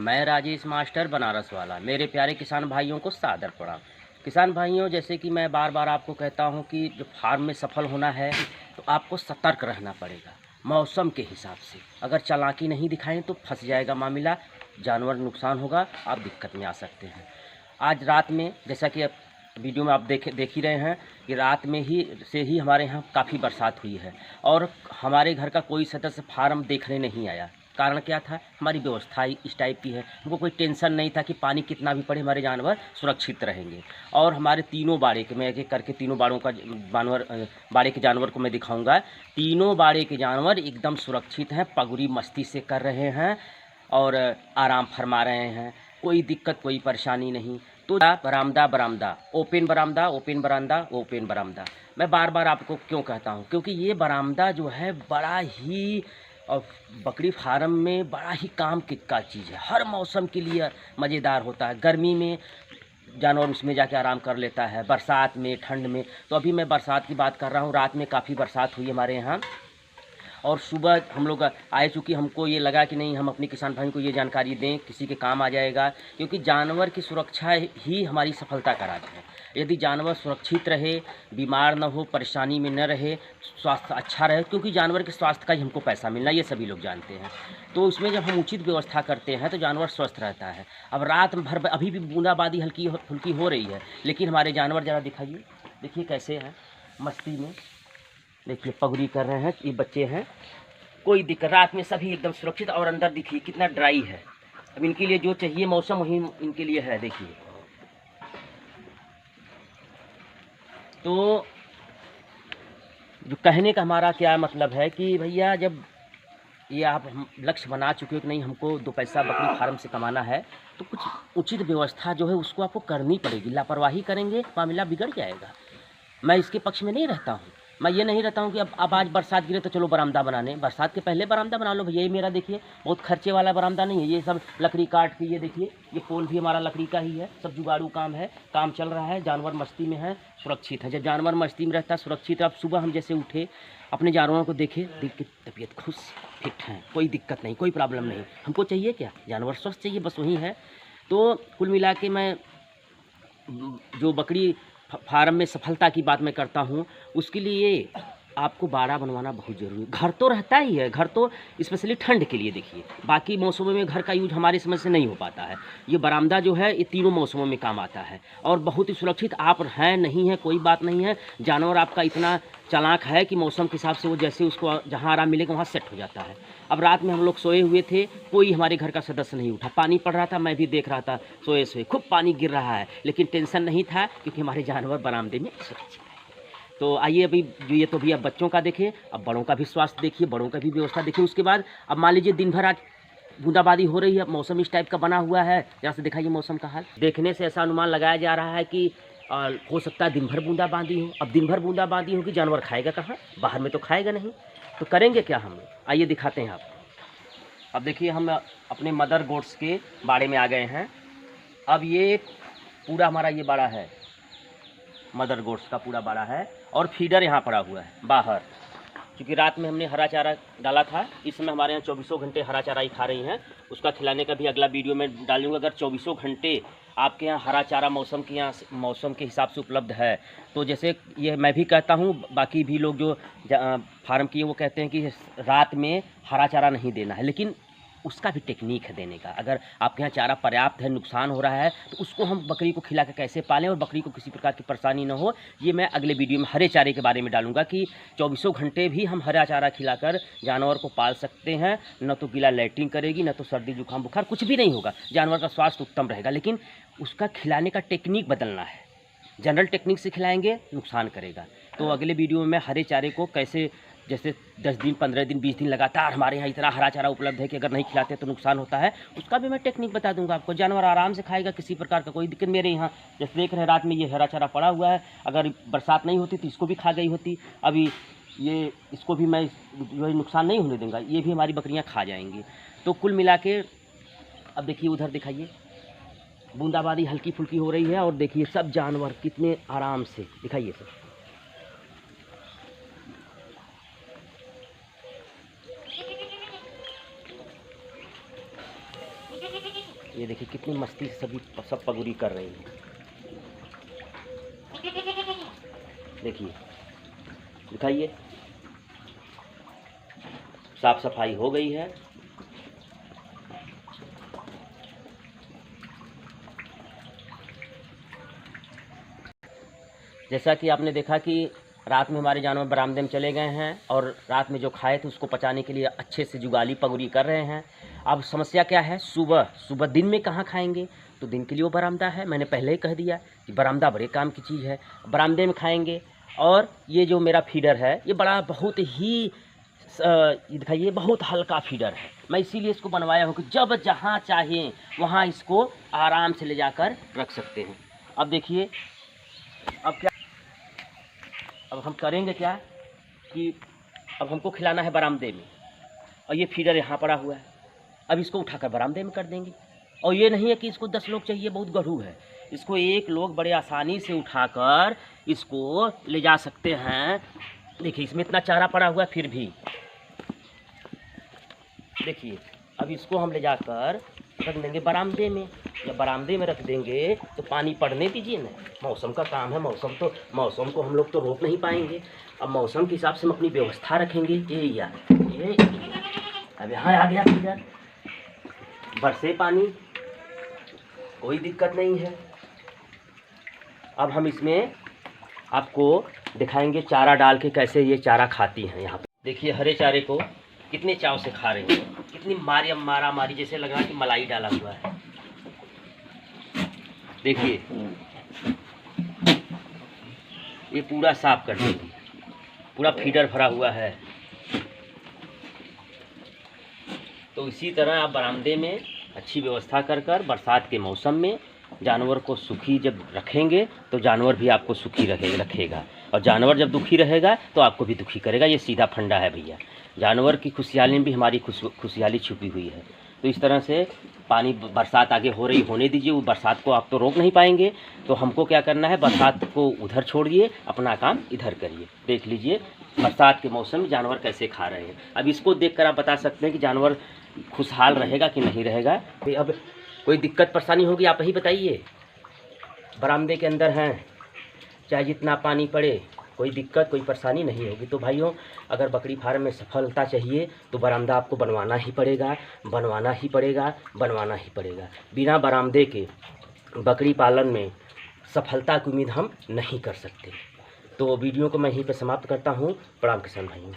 मैं राजेश मास्टर बनारस वाला मेरे प्यारे किसान भाइयों को सादर प्रणाम। किसान भाइयों, जैसे कि मैं बार बार आपको कहता हूं कि जो फार्म में सफल होना है तो आपको सतर्क रहना पड़ेगा मौसम के हिसाब से। अगर चालाकी नहीं दिखाएं तो फंस जाएगा मामला, जानवर नुकसान होगा, आप दिक्कत में आ सकते हैं। आज रात में, जैसा कि अब वीडियो में आप देख ही रहे हैं कि रात में ही हमारे यहाँ काफ़ी बरसात हुई है और हमारे घर का कोई सदस्य फार्म देखने नहीं आया। कारण क्या था? हमारी व्यवस्था ही इस टाइप की है। हमको कोई टेंशन नहीं था कि पानी कितना भी पड़े हमारे जानवर सुरक्षित रहेंगे। और हमारे तीनों बाड़े के, मैं एक एक करके तीनों बाड़े के जानवर को मैं दिखाऊंगा। तीनों बाड़े के जानवर एकदम सुरक्षित हैं, पगुरी मस्ती से कर रहे हैं और आराम फरमा रहे हैं। कोई दिक्कत, कोई परेशानी नहीं। तो बरामदा बरामदा, ओपन बरामदा, ओपन बरामदा, ओपन बरामदा। मैं बार बार आपको क्यों कहता हूँ? क्योंकि ये बरामदा जो है बड़ा ही, और बकरी फार्म में बड़ा ही काम का चीज़ है। हर मौसम के लिए मज़ेदार होता है। गर्मी में जानवर उसमें जाके आराम कर लेता है, बरसात में, ठंड में। तो अभी मैं बरसात की बात कर रहा हूँ। रात में काफ़ी बरसात हुई हमारे यहाँ और सुबह हम लोग आए, चूँकि हमको ये लगा कि नहीं, हम अपने किसान भाई को ये जानकारी दें, किसी के काम आ जाएगा। क्योंकि जानवर की सुरक्षा ही हमारी सफलता का राज है। यदि जानवर सुरक्षित रहे, बीमार न हो, परेशानी में न रहे, स्वास्थ्य अच्छा रहे, क्योंकि जानवर के स्वास्थ्य का ही हमको पैसा मिलना, ये सभी लोग जानते हैं। तो उसमें जब हम उचित व्यवस्था करते हैं तो जानवर स्वस्थ रहता है। अब रात भर अभी भी बूंदाबांदी हल्की फुल्की हो रही है, लेकिन हमारे जानवर ज़रा दिखाइए, देखिए कैसे हैं, मस्ती में। देखिए पगड़ी कर रहे हैं, ये बच्चे हैं, कोई दिक्कत। रात में सभी एकदम सुरक्षित। और अंदर देखिए कितना ड्राई है। अब इनके लिए जो चाहिए मौसम वही इनके लिए है। देखिए, तो जो कहने का हमारा क्या मतलब है कि भैया, जब ये आप हम लक्ष्य बना चुके हो कि नहीं, हमको 2 पैसा बकरी फार्म से कमाना है, तो कुछ उचित व्यवस्था जो है उसको आपको करनी पड़ेगी। लापरवाही करेंगे, मामला बिगड़ जाएगा। मैं इसके पक्ष में नहीं रहता हूँ। मैं ये नहीं रहता हूँ कि अब आज बरसात गिरे तो चलो बरामदा बनाने। बरसात के पहले बरामदा बना लो भैया। ये मेरा देखिए बहुत खर्चे वाला बरामदा नहीं है। ये सब लकड़ी काट के, ये देखिए ये पोल भी हमारा लकड़ी का ही है। सब जुगाड़ू काम है, काम चल रहा है, जानवर मस्ती में है, सुरक्षित है। जब जानवर मस्ती में रहता है, सुरक्षित है। अब सुबह हम जैसे उठे, अपने जानवरों को देखे, देख के तबीयत खुश, फिट है, कोई दिक्कत नहीं, कोई प्रॉब्लम नहीं। हमको चाहिए क्या? जानवर स्वस्थ चाहिए, बस वही है। तो कुल मिला के मैं जो बकरी फार्म में सफलता की बात मैं करता हूँ, उसके लिए आपको बाड़ा बनवाना बहुत ज़रूरी है। घर तो रहता ही है, घर तो स्पेशली ठंड के लिए। देखिए बाकी मौसमों में घर का यूज हमारी समझ से नहीं हो पाता है। ये बरामदा जो है ये तीनों मौसमों में काम आता है और बहुत ही सुरक्षित। आप हैं नहीं है कोई बात नहीं है। जानवर आपका इतना चालाक है कि मौसम के हिसाब से वो जैसे उसको जहाँ आराम मिलेगा वहाँ सेट हो जाता है। अब रात में हम लोग सोए हुए थे, कोई हमारे घर का सदस्य नहीं उठा। पानी पड़ रहा था, मैं भी देख रहा था, सोए सोए खूब पानी गिर रहा है, लेकिन टेंशन नहीं था क्योंकि हमारे जानवर बरामदे में सुरक्षित है। तो आइए अभी जो ये तो भी अब बच्चों का देखें, अब बड़ों का भी स्वास्थ्य देखिए, बड़ों का भी व्यवस्था देखिए। उसके बाद अब मान लीजिए दिन भर आज बूंदाबांदी हो रही है, मौसम इस टाइप का बना हुआ है। जरा से दिखाइए मौसम का हाल। देखने से ऐसा अनुमान लगाया जा रहा है कि हो सकता है दिन भर बूंदाबांदी हो। अब दिन भर बूंदाबांदी होगी, जानवर खाएगा कहाँ? बाहर में तो खाएगा नहीं। तो करेंगे क्या हम लोग? आइए दिखाते हैं आपको। अब देखिए हम अपने मदर गोट्स के बाड़े में आ गए हैं। अब ये पूरा हमारा ये बाड़ा है, मदर गोट्स का पूरा बाड़ा है और फीडर यहाँ पड़ा हुआ है बाहर। क्योंकि रात में हमने हरा चारा डाला था, इस समय हमारे यहाँ 24 घंटे हरा चारा ही खा रही हैं। उसका खिलाने का भी अगला वीडियो में डालूंगा। अगर 24 घंटे आपके यहाँ हरा चारा मौसम के हिसाब से उपलब्ध है, तो जैसे ये मैं भी कहता हूँ, बाकी भी लोग जो फार्म किए वो कहते हैं कि रात में हरा चारा नहीं देना है, लेकिन उसका भी टेक्निक है देने का। अगर आपके यहाँ चारा पर्याप्त है, नुकसान हो रहा है, तो उसको हम बकरी को खिला के कैसे पालें और बकरी को किसी प्रकार की परेशानी ना हो, ये मैं अगले वीडियो में हरे चारे के बारे में डालूंगा कि 24 घंटे भी हम हरा चारा खिलाकर जानवर को पाल सकते हैं। न तो गीला लैट्रिन करेगी, न तो सर्दी जुकाम बुखार, कुछ भी नहीं होगा। जानवर का स्वास्थ्य उत्तम रहेगा, लेकिन उसका खिलाने का टेक्निक बदलना है। जनरल टेक्निक से खिलाएंगे नुकसान करेगा। तो अगले वीडियो में मैं हरे चारे को कैसे, जैसे 10 दिन, 15 दिन, 20 दिन लगातार हमारे यहाँ इतना हरा चारा उपलब्ध है कि अगर नहीं खिलाते तो नुकसान होता है, उसका भी मैं टेक्निक बता दूंगा आपको। जानवर आराम से खाएगा, किसी प्रकार का कोई दिक्कत। मेरे यहाँ जैसे देख रहे हैं, रात में ये हरा चारा पड़ा हुआ है। अगर बरसात नहीं होती तो इसको भी खा गई होती। अभी ये इसको भी मैं जो है नुकसान नहीं होने दूँगा, ये भी हमारी बकरियाँ खा जाएंगी। तो कुल मिला के अब देखिए उधर दिखाइए, बूंदाबांदी हल्की फुल्की हो रही है और देखिए सब जानवर कितने आराम से, दिखाइए सब। ये देखिए कितनी मस्ती से सभी सब पगुरी कर रहे हैं। देखिए, दिखाइए, साफ सफाई हो गई है। जैसा कि आपने देखा कि रात में हमारे जानवर बरामदे में चले गए हैं और रात में जो खाए थे उसको पचाने के लिए अच्छे से जुगाली पगुरी कर रहे हैं। अब समस्या क्या है, सुबह दिन में कहाँ खाएंगे, तो दिन के लिए वो बरामदा है। मैंने पहले ही कह दिया कि बरामदा बड़े काम की चीज़ है, बरामदे में खाएंगे। और ये जो मेरा फीडर है ये बड़ा बहुत ही दिखाइए बहुत हल्का फीडर है। मैं इसीलिए इसको बनवाया हूँ कि जब जहाँ चाहें वहाँ इसको आराम से ले जाकर रख सकते हैं। अब देखिए, अब क्या, अब हम करेंगे क्या कि अब हमको खिलाना है बरामदे में और ये फीडर यहाँ पड़ा हुआ है। अब इसको उठाकर बरामदे में कर देंगे। और ये नहीं है कि इसको 10 लोग चाहिए, बहुत गढ़ू है, इसको 1 लोग बड़े आसानी से उठाकर इसको ले जा सकते हैं। देखिए इसमें इतना चारा पड़ा हुआ है, फिर भी देखिए अब इसको हम ले जाकर रख देंगे बरामदे में। जब बरामदे में रख देंगे तो पानी पड़ने दीजिए ना, मौसम का काम है, मौसम को हम लोग तो रोक नहीं पाएंगे। अब मौसम के हिसाब से हम अपनी व्यवस्था रखेंगे। ये अब यहाँ आ गया फीडर, बरसे पानी, कोई दिक्कत नहीं है। अब हम इसमें आपको दिखाएंगे चारा डाल के कैसे ये चारा खाती हैं। यहाँ पे देखिए हरे चारे को कितने चाव से खा रहे हैं, कितनी मारा मारी जैसे लग रहा है कि मलाई डाला हुआ है। देखिए ये पूरा साफ कर देंगे, पूरा फीडर भरा हुआ है। तो इसी तरह आप बरामदे में अच्छी व्यवस्था कर बरसात के मौसम में जानवर को सुखी जब रखेंगे तो जानवर भी आपको सुखी रखेगा, और जानवर जब दुखी रहेगा तो आपको भी दुखी करेगा। ये सीधा फंडा है भैया। जानवर की खुशहाली में भी हमारी खुशहाली छुपी हुई है। तो इस तरह से पानी, बरसात आगे होने दीजिए, वो बरसात को आप तो रोक नहीं पाएंगे। तो हमको क्या करना है, बरसात को उधर छोड़िए, अपना काम इधर करिए। देख लीजिए बरसात के मौसम में जानवर कैसे खा रहे हैं। अब इसको देखकर आप बता सकते हैं कि जानवर खुशहाल रहेगा कि नहीं रहेगा। अब कोई दिक्कत परेशानी होगी आप ही बताइए। बरामदे के अंदर हैं, चाहे जितना पानी पड़े, कोई दिक्कत कोई परेशानी नहीं होगी। तो भाइयों, अगर बकरी फार्म में सफलता चाहिए तो बरामदा आपको बनवाना ही पड़ेगा। बिना बरामदे के बकरी पालन में सफलता की उम्मीद हम नहीं कर सकते। तो वीडियो को मैं यहीं पर समाप्त करता हूँ। प्रणाम किसान भाइयों।